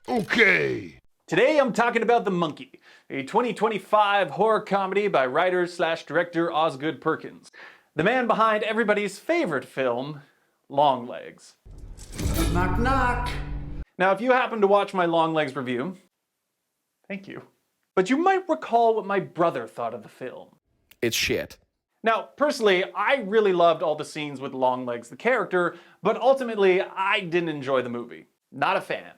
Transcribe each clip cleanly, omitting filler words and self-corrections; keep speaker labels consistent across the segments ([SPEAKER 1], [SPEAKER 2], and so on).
[SPEAKER 1] Okay.
[SPEAKER 2] Today I'm talking about The Monkey, a 2025 horror comedy by writer/director Osgood Perkins, the man behind everybody's favorite film, Longlegs.
[SPEAKER 3] Knock, knock.
[SPEAKER 2] Now, if you happen to watch my Longlegs review, thank you. But you might recall what my brother thought of the film.
[SPEAKER 1] It's shit.
[SPEAKER 2] Now, personally, I really loved all the scenes with Longlegs the character, but ultimately, I didn't enjoy the movie. Not a fan.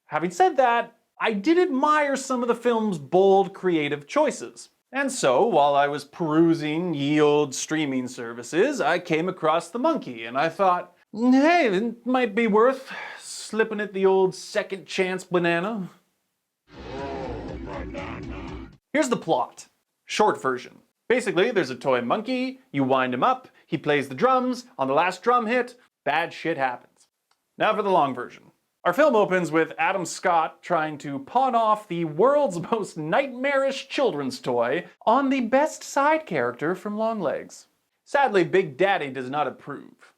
[SPEAKER 2] Having said that, I did admire some of the film's bold, creative choices. And so, while I was perusing ye old streaming services, I came across The Monkey, and I thought, hey, it might be worth slipping it the old second chance banana. Here's the plot. Short version. Basically, there's a toy monkey, you wind him up, he plays the drums, on the last drum hit, bad shit happens. Now for the long version. Our film opens with Adam Scott trying to pawn off the world's most nightmarish children's toy on the best side character from Longlegs. Sadly, Big Daddy does not approve.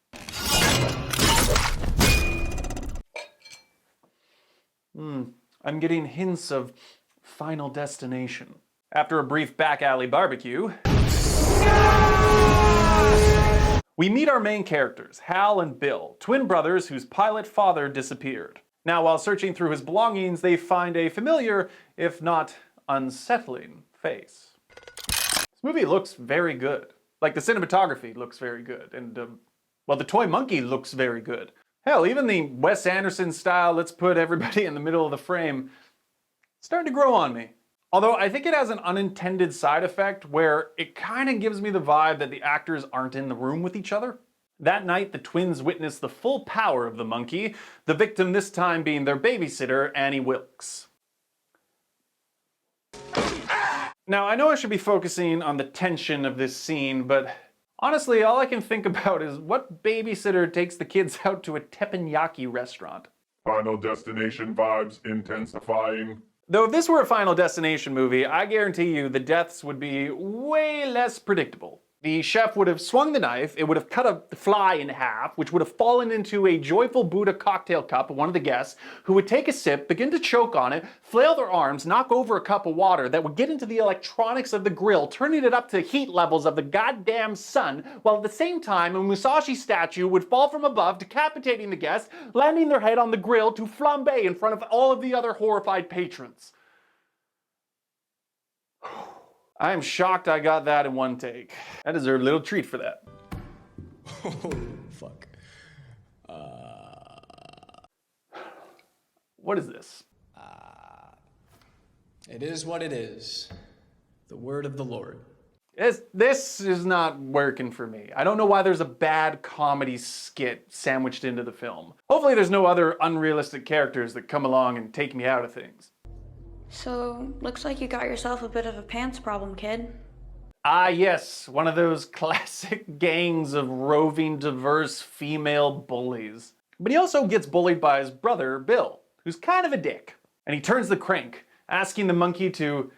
[SPEAKER 2] I'm getting hints of Final Destination. After a brief back alley barbecue, we meet our main characters, Hal and Bill, twin brothers whose pilot father disappeared. Now, while searching through his belongings, they find a familiar, if not unsettling, face. This movie looks very good. Like, the cinematography looks very good, and, well, the toy monkey looks very good. Hell, even the Wes Anderson style, let's put everybody in the middle of the frame, starting to grow on me. Although I think it has an unintended side effect where it kind of gives me the vibe that the actors aren't in the room with each other. That night, the twins witness the full power of the monkey, the victim this time being their babysitter, Annie Wilkes. Now, I know I should be focusing on the tension of this scene, but honestly, all I can think about is what babysitter takes the kids out to a teppanyaki restaurant?
[SPEAKER 4] Final Destination vibes intensifying.
[SPEAKER 2] Though if this were a Final Destination movie, I guarantee you the deaths would be way less predictable. The chef would have swung the knife, it would have cut a fly in half, which would have fallen into a joyful Buddha cocktail cup of one of the guests, who would take a sip, begin to choke on it, flail their arms, knock over a cup of water that would get into the electronics of the grill, turning it up to heat levels of the goddamn sun, while at the same time a Musashi statue would fall from above, decapitating the guests, landing their head on the grill to flambe in front of all of the other horrified patrons. I am shocked I got that in one take. I deserve a little treat for that.
[SPEAKER 3] Oh, fuck.
[SPEAKER 2] What is this?
[SPEAKER 3] It is what it is. The word of the Lord.
[SPEAKER 2] This is not working for me. I don't know why there's a bad comedy skit sandwiched into the film. Hopefully there's no other unrealistic characters that come along and take me out of things.
[SPEAKER 5] So, looks like you got yourself a bit of a pants problem, kid.
[SPEAKER 2] Ah yes, one of those classic gangs of roving, diverse female bullies. But he also gets bullied by his brother, Bill, who's kind of a dick. And he turns the crank, asking the monkey to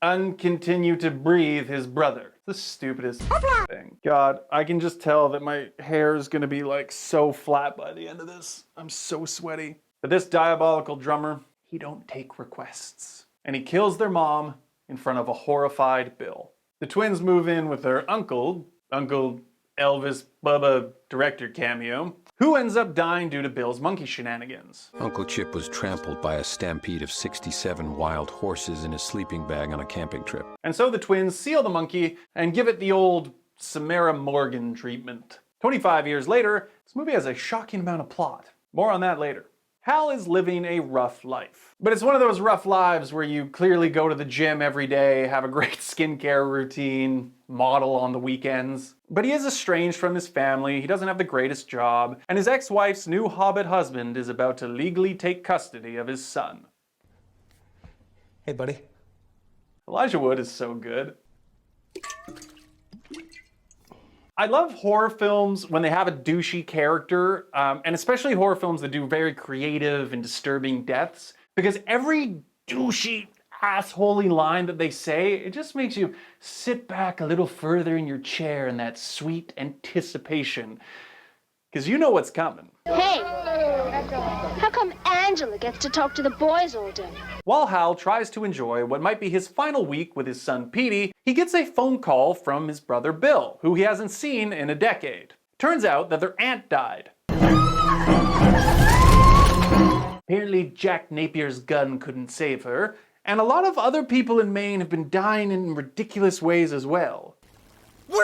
[SPEAKER 2] uncontinue to breathe his brother. It's the stupidest thing. God, I can just tell that my hair is gonna be like so flat by the end of this. I'm so sweaty. But this diabolical drummer, he don't take requests. And he kills their mom in front of a horrified Bill. The twins move in with their Uncle Elvis Bubba director cameo, who ends up dying due to Bill's monkey shenanigans.
[SPEAKER 6] Uncle Chip was trampled by a stampede of 67 wild horses in his sleeping bag on a camping trip.
[SPEAKER 2] And so the twins seal the monkey and give it the old Samara Morgan treatment. 25 years later, this movie has a shocking amount of plot. More on that later. Hal is living a rough life. But it's one of those rough lives where you clearly go to the gym every day, have a great skincare routine, model on the weekends. But he is estranged from his family, he doesn't have the greatest job, and his ex-wife's new hobbit husband is about to legally take custody of his son.
[SPEAKER 3] Hey, buddy.
[SPEAKER 2] Elijah Wood is so good. I love horror films when they have a douchey character, and especially horror films that do very creative and disturbing deaths, because every douchey, assholey line that they say, it just makes you sit back a little further in your chair in that sweet anticipation because you know what's coming.
[SPEAKER 7] Hey, how come Angela gets to talk to the boys all day?
[SPEAKER 2] While Hal tries to enjoy what might be his final week with his son Petey, he gets a phone call from his brother Bill, who he hasn't seen in a decade. Turns out that their aunt died. Apparently Jack Napier's gun couldn't save her, and a lot of other people in Maine have been dying in ridiculous ways as well.
[SPEAKER 1] Wait!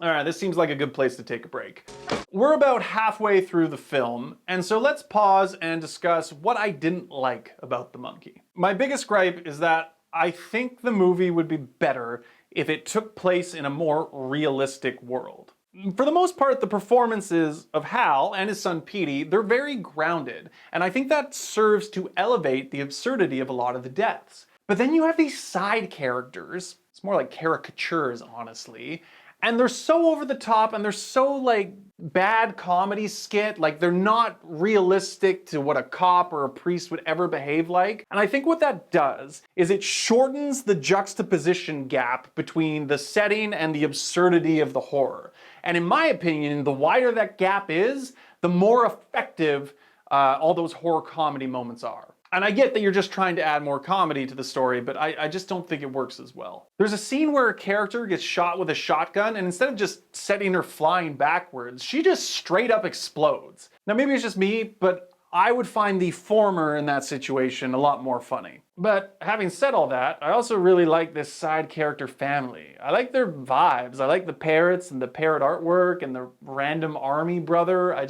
[SPEAKER 2] Alright, this seems like a good place to take a break. We're about halfway through the film, and so let's pause and discuss what I didn't like about the monkey. My biggest gripe is that I think the movie would be better if it took place in a more realistic world. For the most part, the performances of Hal and his son Petey, they're very grounded, and I think that serves to elevate the absurdity of a lot of the deaths. But then you have these side characters, it's more like caricatures, honestly, and they're so over the top and they're so like bad comedy skit, like they're not realistic to what a cop or a priest would ever behave like. And I think what that does is it shortens the juxtaposition gap between the setting and the absurdity of the horror. And in my opinion, the wider that gap is, the more effective all those horror comedy moments are. And I get that you're just trying to add more comedy to the story, but I just don't think it works as well. There's a scene where a character gets shot with a shotgun, and instead of just setting her flying backwards, she just straight up explodes. Now maybe it's just me, but I would find the former in that situation a lot more funny. But having said all that, I also really like this side character family. I like their vibes. I like the parrots and the parrot artwork and the random army brother. I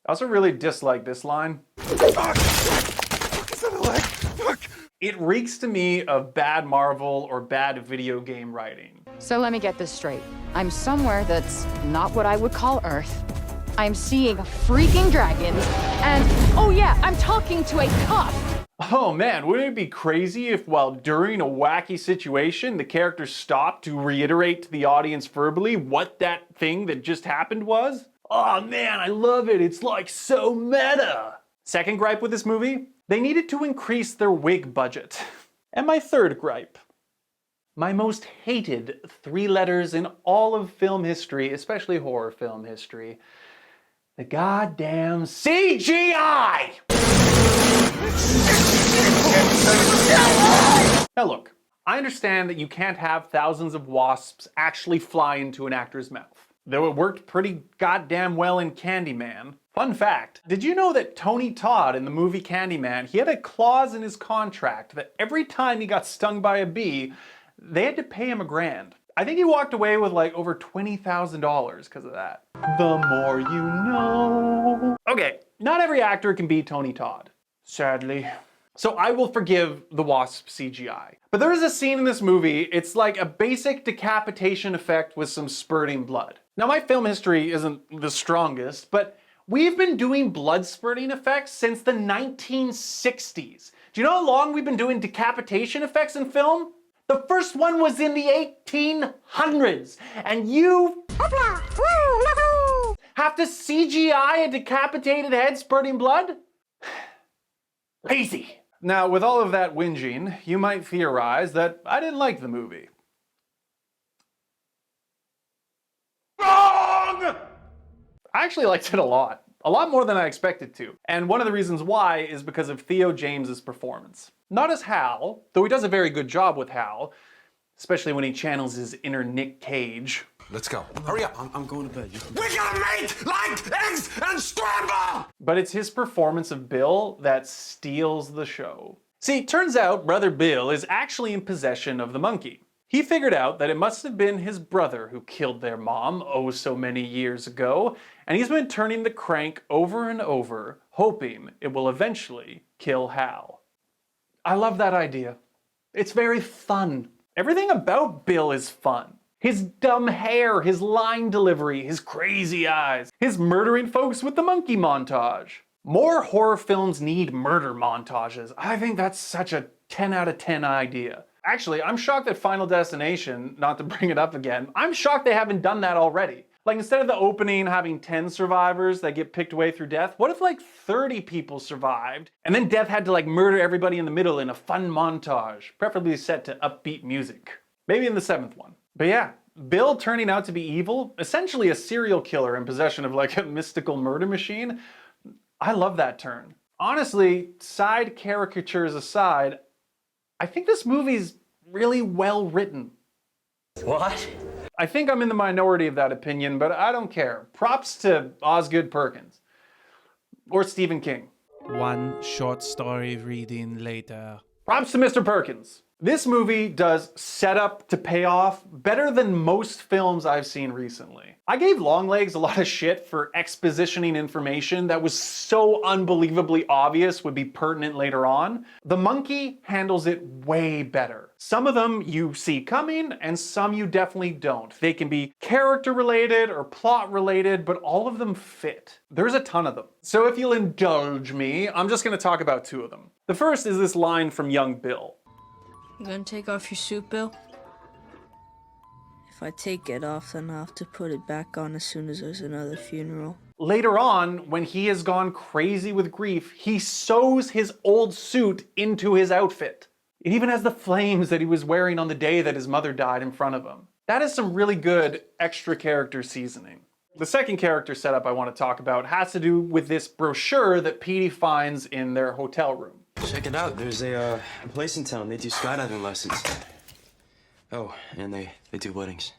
[SPEAKER 2] also really dislike this line.
[SPEAKER 1] Fuck! Is that a leg? Fuck!
[SPEAKER 2] It reeks to me of bad Marvel or bad video game writing.
[SPEAKER 8] So let me get this straight. I'm somewhere that's not what I would call Earth. I'm seeing freaking dragons, and oh yeah, I'm talking to a cop.
[SPEAKER 2] Oh man, wouldn't it be crazy if while during a wacky situation, the character stopped to reiterate to the audience verbally what that thing that just happened was? Oh man, I love it. It's like so meta. Second gripe with this movie, they needed to increase their wig budget. And my third gripe, my most hated 3 letters in all of film history, especially horror film history, the goddamn CGI! Now look, I understand that you can't have thousands of wasps actually fly into an actor's mouth, though it worked pretty goddamn well in Candyman. Fun fact, did you know that Tony Todd in the movie Candyman, he had a clause in his contract that every time he got stung by a bee, they had to pay him $1,000. I think he walked away with like over $20,000 because of that. The more you know. Okay, not every actor can be Tony Todd, sadly. So I will forgive the wasp CGI. But there is a scene in this movie, it's like a basic decapitation effect with some spurting blood. Now my film history isn't the strongest, but we've been doing blood spurting effects since the 1960s. Do you know how long we've been doing decapitation effects in film? The first one was in the 1800s, and you have to CGI a decapitated head spurting blood? Lazy. Now, with all of that whinging, you might theorize that I didn't like the movie. Wrong! I actually liked it a lot more than I expected to. And one of the reasons why is because of Theo James's performance. Not as Hal, though he does a very good job with Hal, especially when he channels his inner Nick Cage.
[SPEAKER 1] Let's go. Hurry up.
[SPEAKER 3] I'm going to bed.
[SPEAKER 1] We gotta mate like eggs and scramble!
[SPEAKER 2] But it's his performance of Bill that steals the show. See, it turns out Brother Bill is actually in possession of the monkey. He figured out that it must have been his brother who killed their mom oh so many years ago, and he's been turning the crank over and over, hoping it will eventually kill Hal. I love that idea. It's very fun. Everything about Bill is fun. His dumb hair, his line delivery, his crazy eyes, his murdering folks with the monkey montage. More horror films need murder montages. I think that's such a 10 out of 10 idea. Actually, I'm shocked that Final Destination, not to bring it up again, I'm shocked they haven't done that already. Like instead of the opening having 10 survivors that get picked away through death, what if like 30 people survived and then death had to like murder everybody in the middle in a fun montage, preferably set to upbeat music. Maybe in the 7th one. But yeah, Bill turning out to be evil, essentially a serial killer in possession of like a mystical murder machine. I love that turn. Honestly, side caricatures aside, I think this movie's really well written.
[SPEAKER 3] What?
[SPEAKER 2] I think I'm in the minority of that opinion, but I don't care. Props to Osgood Perkins. Or Stephen King.
[SPEAKER 9] One short story reading later.
[SPEAKER 2] Props to Mr. Perkins. This movie does setup to payoff better than most films I've seen recently. I gave Longlegs a lot of shit for expositioning information that was so unbelievably obvious would be pertinent later on. The Monkey handles it way better. Some of them you see coming and some you definitely don't. They can be character related or plot related, but all of them fit. There's a ton of them. So if you'll indulge me, I'm just gonna talk about 2 of them. The first is this line from young Bill.
[SPEAKER 10] You gonna take off your suit, Bill? If I take it off, then I'll have to put it back on as soon as there's another funeral.
[SPEAKER 2] Later on, when he has gone crazy with grief, he sews his old suit into his outfit. It even has the flames that he was wearing on the day that his mother died in front of him. That is some really good extra character seasoning. The second character setup I want to talk about has to do with this brochure that Petey finds in their hotel room.
[SPEAKER 11] Check it out. There's a place in town. They do skydiving lessons. Oh, and they do weddings.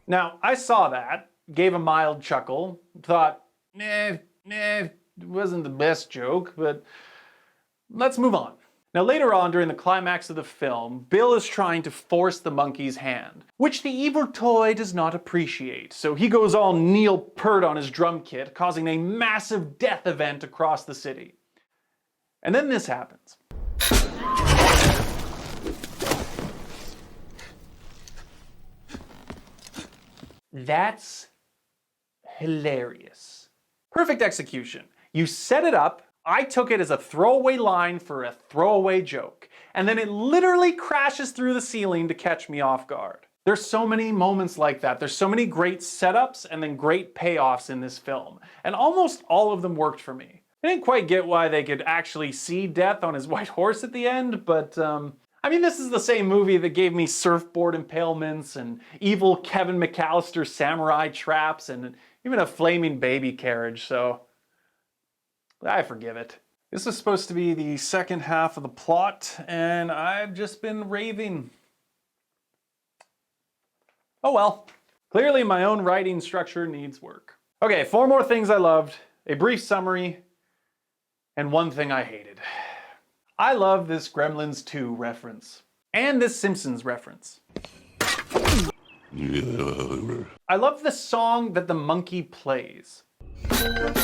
[SPEAKER 2] Now, I saw that, gave a mild chuckle, thought, it wasn't the best joke, but let's move on. Now, later on, during the climax of the film, Bill is trying to force the monkey's hand, which the evil toy does not appreciate. So he goes all Neil Peart on his drum kit, causing a massive death event across the city. And then this happens. That's hilarious. Perfect execution. You set it up, I took it as a throwaway line for a throwaway joke, and then it literally crashes through the ceiling to catch me off guard. There's so many moments like that. There's so many great setups and then great payoffs in this film, and almost all of them worked for me. I didn't quite get why they could actually see death on his white horse at the end, but I mean, this is the same movie that gave me surfboard impalements and evil Kevin McAllister samurai traps and even a flaming baby carriage, so I forgive it. This is supposed to be the second half of the plot, and I've just been raving. Oh well. Clearly my own writing structure needs work. Okay, 4 more things I loved, a brief summary, and 1 thing I hated. I love this Gremlins 2 reference, and this Simpsons reference. I love the song that the monkey plays.
[SPEAKER 1] Has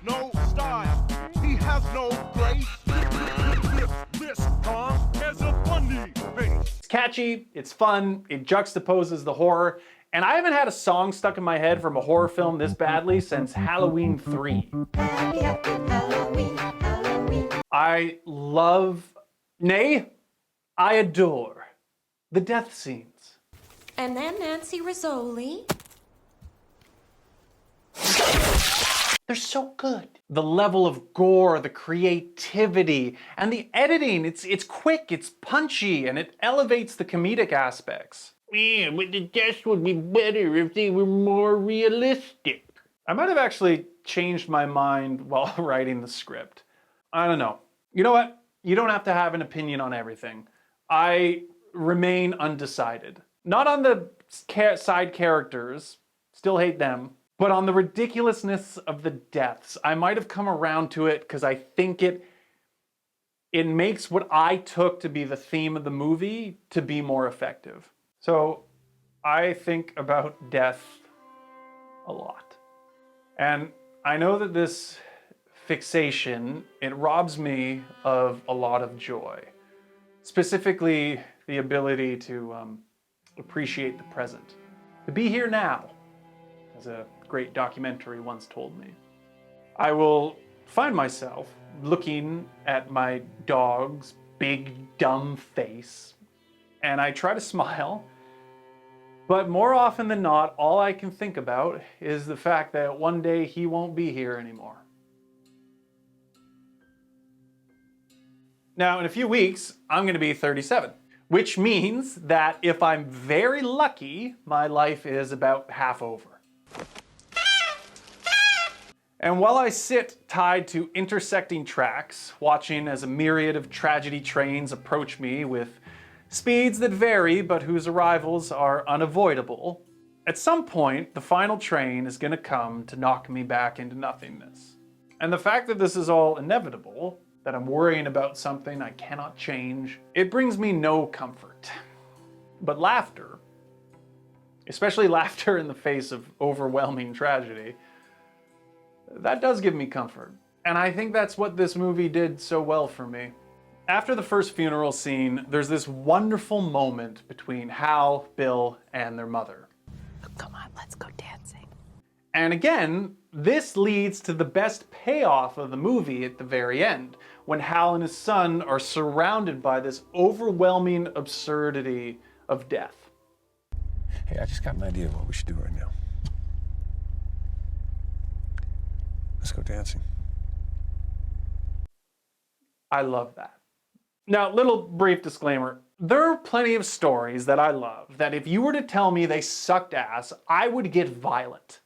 [SPEAKER 1] no style. He has no grace. This Tom has a funny face.
[SPEAKER 2] It's catchy, it's fun, it juxtaposes the horror, and I haven't had a song stuck in my head from a horror film this badly since Halloween 3. I love, nay, I adore the death scenes.
[SPEAKER 12] And then Nancy Rizzoli.
[SPEAKER 2] They're so good. The level of gore, the creativity, and the editing, it's quick, it's punchy, and it elevates the comedic aspects. Yeah, but the deaths would be better if they were more realistic. I might have actually changed my mind while writing the script. I don't know. You know what? You don't have to have an opinion on everything. I remain undecided. Not on the side characters, still hate them, but on the ridiculousness of the deaths. I might have come around to it because I think it makes what I took to be the theme of the movie to be more effective. So I think about death a lot. And I know that this fixation, it robs me of a lot of joy. Specifically, the ability to appreciate the present. To be here now, as a great documentary once told me. I will find myself looking at my dog's big, dumb face, and I try to smile, but more often than not, all I can think about is the fact that one day he won't be here anymore. Now, in a few weeks, I'm going to be 37, which means that if I'm very lucky, my life is about half over. And while I sit tied to intersecting tracks, watching as a myriad of tragedy trains approach me with speeds that vary but whose arrivals are unavoidable, at some point the final train is going to come to knock me back into nothingness. And the fact that this is all inevitable, that I'm worrying about something I cannot change, it brings me no comfort. But laughter, especially laughter in the face of overwhelming tragedy, that does give me comfort. And I think that's what this movie did so well for me. After the first funeral scene, there's this wonderful moment between Hal, Bill, and their mother.
[SPEAKER 12] Oh, come on, let's go dancing.
[SPEAKER 2] And again, this leads to the best payoff of the movie at the very end, when Hal and his son are surrounded by this overwhelming absurdity of death.
[SPEAKER 6] Hey, I just got an idea of what we should do right now. Let's go dancing.
[SPEAKER 2] I love that. Now, little brief disclaimer. There are plenty of stories that I love that if you were to tell me they sucked ass, I would get violent.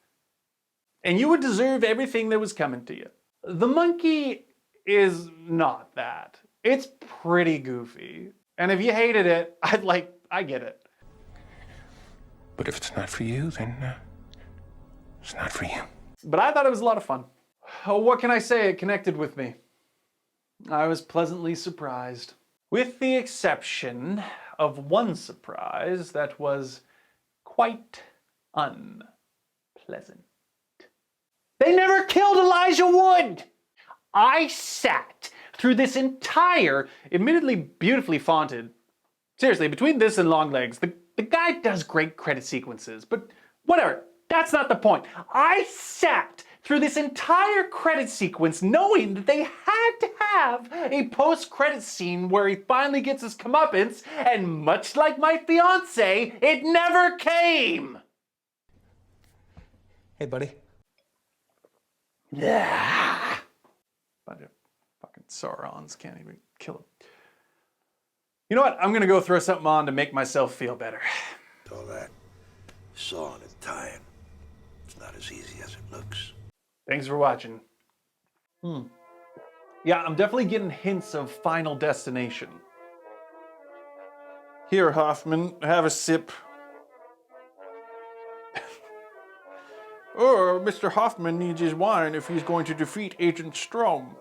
[SPEAKER 2] And you would deserve everything that was coming to you. The Monkey is not that. It's pretty goofy. And if you hated it, I get it.
[SPEAKER 6] But if it's not for you, then it's not for you.
[SPEAKER 2] But I thought it was a lot of fun. Oh, what can I say? It connected with me. I was pleasantly surprised. With the exception of one surprise that was quite unpleasant. They never killed Elijah Wood! I sat through this entire, admittedly beautifully fonted, seriously, between this and Longlegs, the guy does great credit sequences, but whatever, that's not the point. I sat through this entire credit sequence knowing that they had to have a post-credit scene where he finally gets his comeuppance, and much like my fiance, it never came!
[SPEAKER 3] Hey, buddy.
[SPEAKER 2] Yeah. Bunch of fucking Saurons, can't even kill him. You know what? I'm gonna go throw something on to make myself feel better.
[SPEAKER 13] All that sawing and tying, it's not as easy as it looks.
[SPEAKER 2] Thanks for watching. Yeah, I'm definitely getting hints of Final Destination. Here, Hoffman, have a sip. Or Mr. Hoffman needs his wine if he's going to defeat Agent Strom.